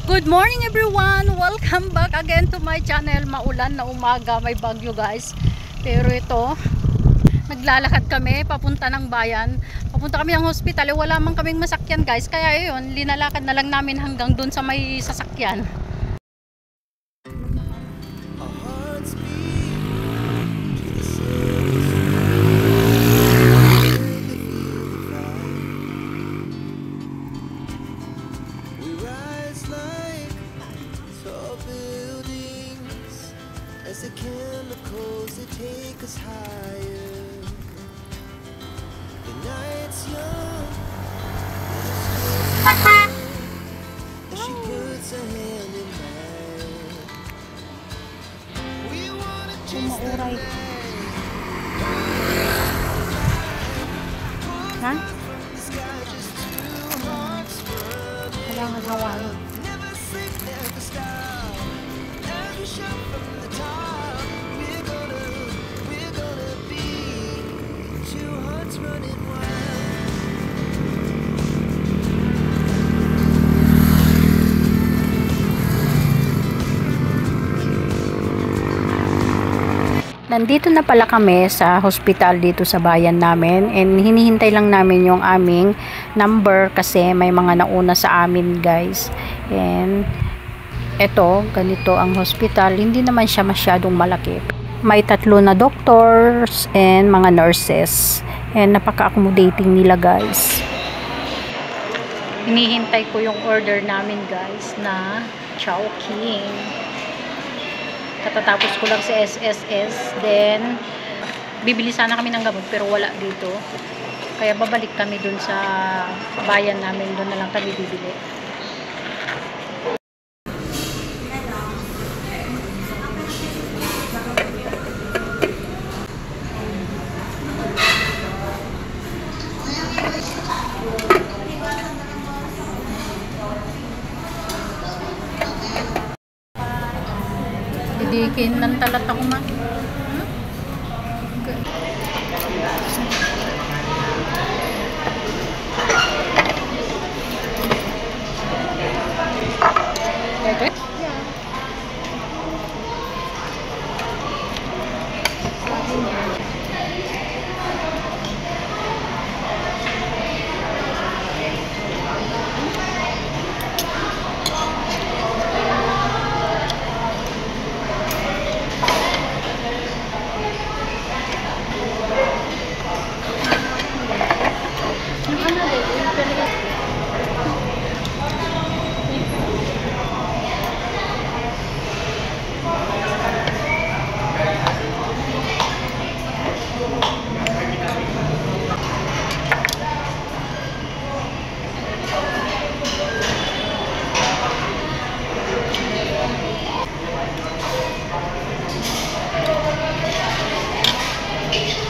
Good morning everyone! Welcome back again to my channel. Maulan na umaga, may bagyo guys. Pero ito, naglalakad kami papunta ng bayan. Papunta kami ng hospital. Wala man kaming masakyan guys. Kaya yun, linalakad na lang namin hanggang dun sa may sasakyan. As the chemicals that take us higher. The night's young, as she puts her hand in mine. We wanna chase the night. Ha? Kailangan hawain. Never sleep, never stop. Never shut from the top. We're gonna be two hearts running wild. Nandito na pala kami sa hospital dito sa bayan namin and hinihintay lang namin yung aming number kasi may mga nauna sa amin guys. And eto, ganito ang hospital. Hindi naman siya masyadong malaki. May 3 na doctors and mga nurses. And napaka-accommodating nila guys. Hinihintay ko yung order namin guys na Chowking. Katatapos ko lang sa SSS. Then, bibili sana kami ng gamot pero wala dito. Kaya babalik kami dun sa bayan namin. Dun na lang kami bibili. Didikin ng talat ako ma. Okay. Okay.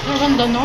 Ang ganda no?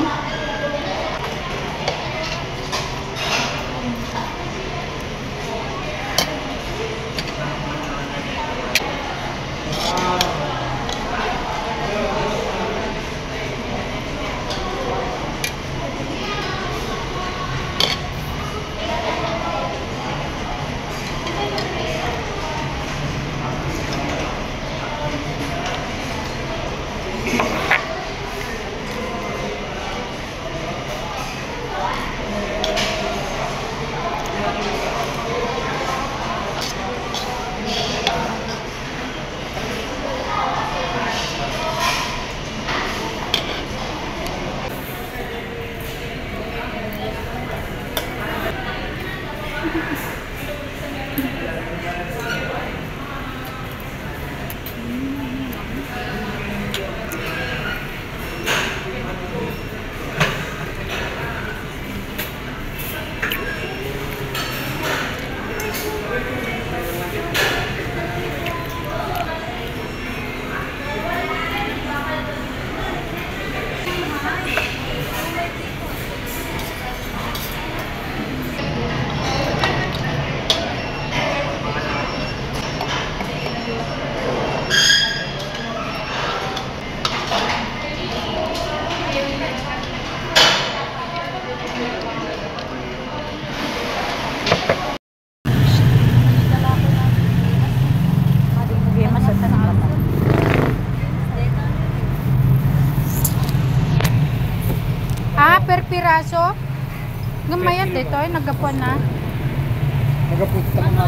piraso. Gamayat dito ay nagapuan na. Nagapunta ka nga.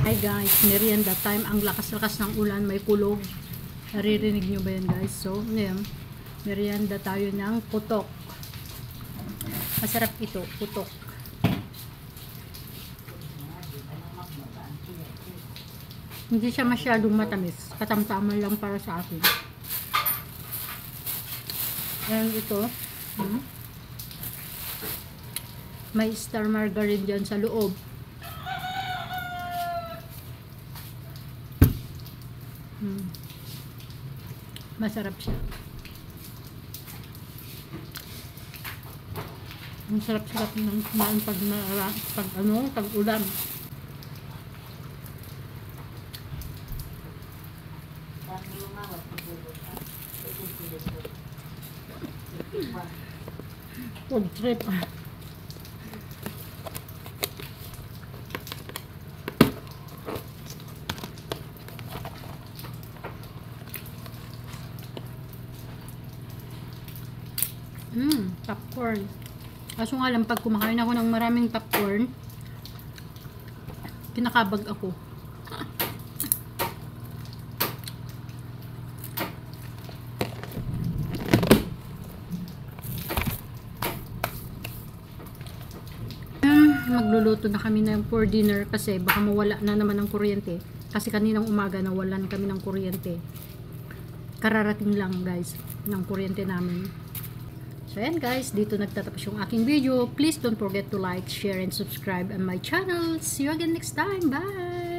Hi guys, merienda time. Ang lakas-lakas ng ulan, may kulog. Naririnig nyo ba yan guys? So, ngayon, merienda tayo ng putok. Masarap ito, putok. Hindi siya masyadong matamis. Katamtaman lang para sa akin. Ngayon ito, may star margarine dyan sa loob. Masarap siya. Ang sarap-sarap ng kumain pag ulan. Food trip. Popcorn. Kaso nga lang, pag kumakain ako ng maraming popcorn, kinakabag ako. Magluluto na kami ng for dinner kasi baka mawala na naman ng kuryente. Kasi kaninang umaga nawalan kami ng kuryente. Kararating lang guys ng kuryente namin. So ayan guys, dito nagtatapos yung aking video. Please don't forget to like, share, and subscribe on my channel. See you again next time. Bye!